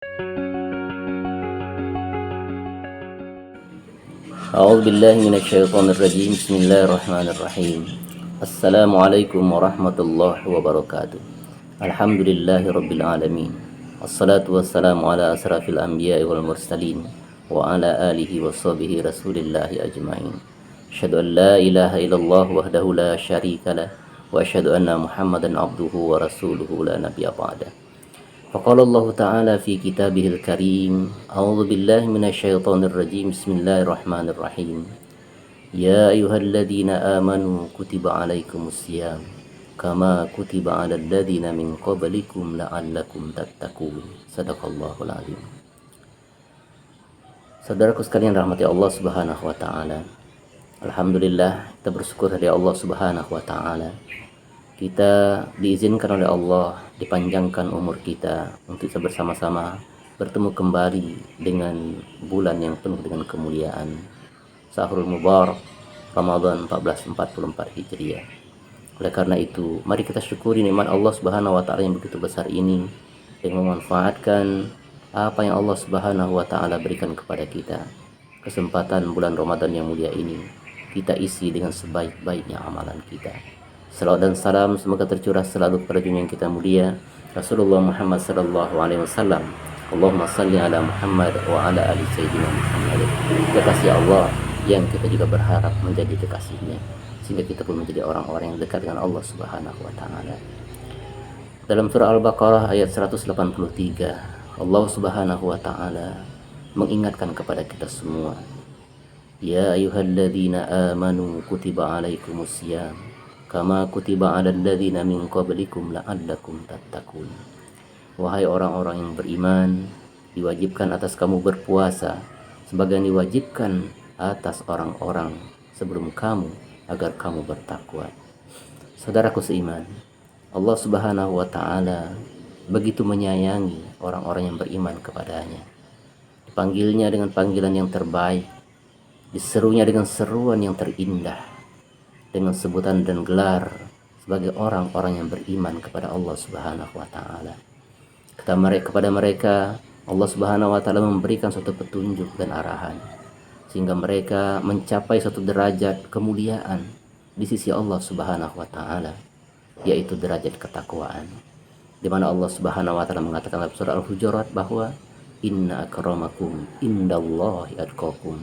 أعوذ بالله من الشيطان الرجيم. بسم الله الرحمن الرحيم. السلام عليكم ورحمة الله وبركاته. الحمد لله رب العالمين، والصلاة والسلام على أشرف الأنبياء والمرسلين وعلى آله وصحبه رسول الله أجمعين. أشهد أن لا إله إلا الله وحده لا شريك له، وأشهد أن محمدا عبده ورسوله لا نبي بعده. فقال الله تعالى في كتابه الكريم: أعوذ بالله من الشيطان الرجيم. بسم الله الرحمن الرحيم. يا أيها الذين آمنوا كتب عليكم الصيام كما كتب على الذين من قبلكم لعلكم تتقون. Sadaqallahul azim. Saudaraku sekalian rahmati Allah Subhanahu wa taala. Alhamdulillah, kita bersyukur dari Allah Subhanahu wa taala. Kita diizinkan oleh Allah, dipanjangkan umur kita untuk bisa bersama-sama bertemu kembali dengan bulan yang penuh dengan kemuliaan, Syahrul Mubarak Ramadan 1444 Hijriah. Oleh karena itu, mari kita syukuri nikmat Allah Subhanahu wa taala yang begitu besar ini dengan memanfaatkan apa yang Allah Subhanahu wa taala berikan kepada kita. Kesempatan bulan Ramadan yang mulia ini kita isi dengan sebaik-baiknya amalan kita. Salawat dan salam semoga tercurah selalu kepada junjungan kita mulia Rasulullah Muhammad sallallahu alaihi wasallam. Allahumma salli ala Muhammad wa ala ali sayyidina Muhammad. Kekasih Allah yang kita juga berharap menjadi kekasihnya, sehingga kita pun menjadi orang-orang yang dekat dengan Allah Subhanahu wa taala. Dalam surah Al-Baqarah ayat 183, Allah Subhanahu wa taala mengingatkan kepada kita semua, Ya ayyuhalladzina amanu kutiba alaikumusiyam kama kutiba 'alal ladzina min qablikum la'allakum tattaqun. Wahai orang-orang yang beriman, diwajibkan atas kamu berpuasa sebagaimana diwajibkan atas orang-orang sebelum kamu agar kamu bertakwa. Saudaraku seiman, Allah Subhanahu wa taala begitu menyayangi orang-orang yang beriman kepadanya. Dipanggilnya dengan panggilan yang terbaik, diserunya dengan seruan yang terindah, dengan sebutan dan gelar sebagai orang-orang yang beriman kepada Allah Subhanahu wa taala. Kepada mereka Allah Subhanahu wa taala memberikan suatu petunjuk dan arahan sehingga mereka mencapai suatu derajat kemuliaan di sisi Allah Subhanahu wa taala, yaitu derajat ketakwaan. Di mana Allah Subhanahu wa taala mengatakan dalam surah Al-Hujurat bahwa inna akramakum indallahi atqakum,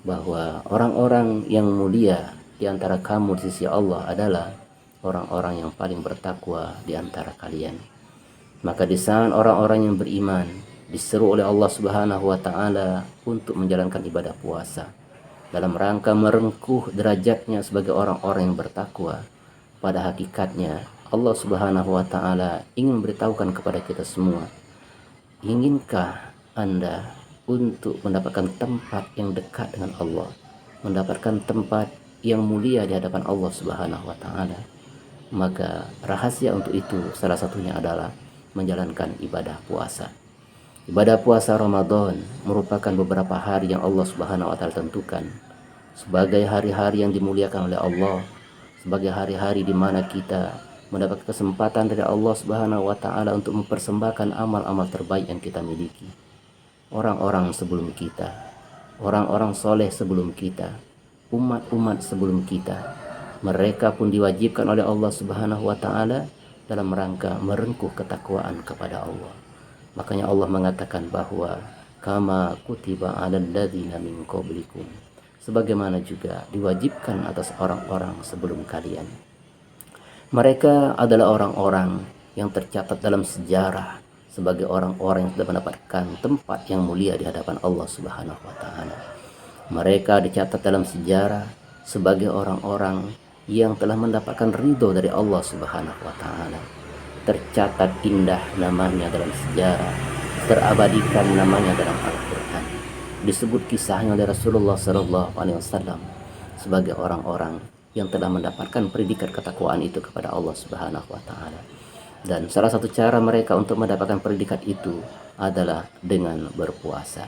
bahwa orang-orang yang mulia di antara kamu di sisi Allah adalah orang-orang yang paling bertakwa di antara kalian. Maka di saat orang-orang yang beriman diseru oleh Allah Subhanahu wa taala untuk menjalankan ibadah puasa dalam rangka merengkuh derajatnya sebagai orang-orang yang bertakwa, pada hakikatnya Allah Subhanahu wa taala ingin memberitahukan kepada kita semua, inginkah Anda untuk mendapatkan tempat yang dekat dengan Allah, mendapatkan tempat yang mulia di hadapan Allah Subhanahu wa taala? Maka rahasia untuk itu salah satunya adalah menjalankan ibadah puasa. Ibadah puasa Ramadan merupakan beberapa hari yang Allah Subhanahu wa taala tentukan sebagai hari-hari yang dimuliakan oleh Allah, sebagai hari-hari di mana kita mendapat kesempatan dari Allah Subhanahu wa taala untuk mempersembahkan amal-amal terbaik yang kita miliki. Orang-orang sebelum kita, orang-orang soleh sebelum kita, umat-umat sebelum kita, mereka pun diwajibkan oleh Allah Subhanahu wa taala dalam rangka merengkuh ketakwaan kepada Allah. Makanya Allah mengatakan bahwa kama kutiba 'alal ladzina min qablikum, sebagaimana juga diwajibkan atas orang-orang sebelum kalian. Mereka adalah orang-orang yang tercatat dalam sejarah sebagai orang-orang yang sudah mendapatkan tempat yang mulia di hadapan Allah Subhanahu wa taala. Mereka dicatat dalam sejarah sebagai orang-orang yang telah mendapatkan ridho dari Allah Subhanahu wa taala. Tercatat indah namanya dalam sejarah, terabadikan namanya dalam Al-Qur'an. Disebut kisahnya oleh Rasulullah sallallahu alaihi wasallam sebagai orang-orang yang telah mendapatkan predikat ketakwaan itu kepada Allah Subhanahu wa taala. Dan salah satu cara mereka untuk mendapatkan predikat itu adalah dengan berpuasa.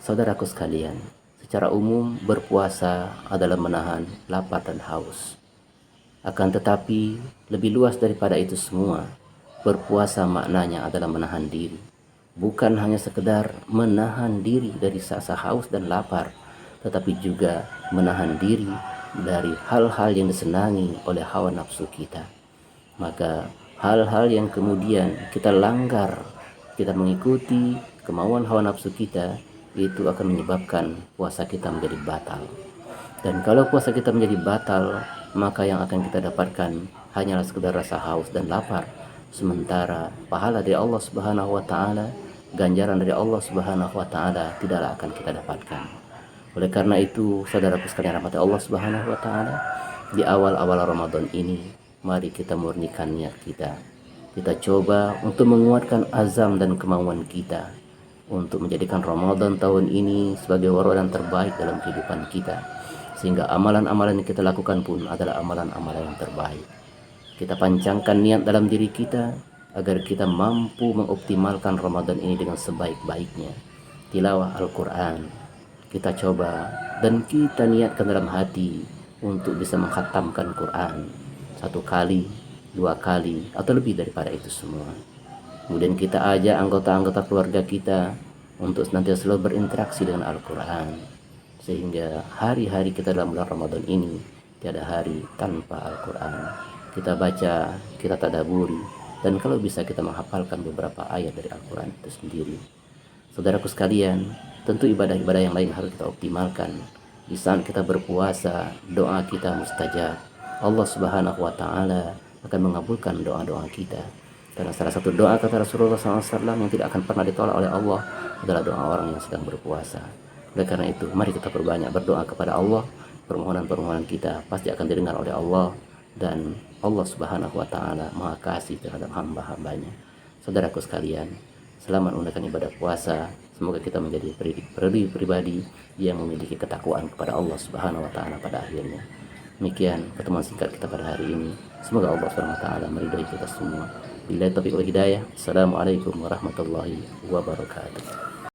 Saudaraku sekalian, secara umum berpuasa adalah menahan lapar dan haus. Akan tetapi lebih luas daripada itu semua, berpuasa maknanya adalah menahan diri. bukan hanya sekedar menahan diri dari rasa haus dan lapar, tetapi juga menahan diri dari hal-hal yang disenangi oleh hawa nafsu kita. Maka hal-hal yang kemudian kita langgar, kita mengikuti kemauan hawa nafsu kita, itu akan menyebabkan puasa kita menjadi batal. Dan kalau puasa kita menjadi batal, maka yang akan kita dapatkan hanyalah sekedar rasa haus dan lapar. Sementara pahala dari Allah Subhanahu wa taala, ganjaran dari Allah Subhanahu wa taala tidaklah akan kita dapatkan. Oleh karena itu, saudaraku sekalian rahmati Allah Subhanahu wa taala, di awal-awal Ramadan ini, mari kita murnikan niat kita. Kita coba untuk menguatkan azam dan kemauan kita untuk menjadikan Ramadan tahun ini sebagai waradan terbaik dalam kehidupan kita, sehingga amalan-amalan yang kita lakukan pun adalah amalan-amalan yang terbaik. Kita pancangkan niat dalam diri kita agar kita mampu mengoptimalkan Ramadan ini dengan sebaik-baiknya. Tilawah Al-Quran kita coba, dan kita niatkan dalam hati untuk bisa menghatamkan Quran 1 kali, 2 kali, atau lebih daripada itu semua. Kemudian kita ajak anggota-anggota keluarga kita untuk senantiasa selalu berinteraksi dengan Al-Quran, sehingga hari-hari kita dalam bulan Ramadan ini tiada hari tanpa Al-Quran. Kita baca, kita tadabburi, dan kalau bisa kita menghafalkan beberapa ayat dari Al-Quran itu sendiri. Saudaraku sekalian, tentu ibadah-ibadah yang lain harus kita optimalkan. Di saat kita berpuasa, doa kita mustajab. Allah Subhanahu wa taala akan mengabulkan doa-doa kita. Karena salah satu doa kata Rasulullah SAW yang tidak akan pernah ditolak oleh Allah adalah doa orang yang sedang berpuasa. Oleh karena itu, mari kita perbanyak berdoa kepada Allah. Permohonan-permohonan kita pasti akan didengar oleh Allah, dan Allah Subhanahu wa taala Maha Kasih terhadap hamba-hambanya. Saudaraku sekalian, selamat menunaikan ibadah puasa. Semoga kita menjadi pribadi yang memiliki ketakwaan kepada Allah Subhanahu wa taala pada akhirnya. Demikian pertemuan singkat kita pada hari ini. Semoga Allah Subhanahu wa taala meridhai kita semua. Billahi taufiq wal hidayah. Assalamualaikum warahmatullahi wabarakatuh.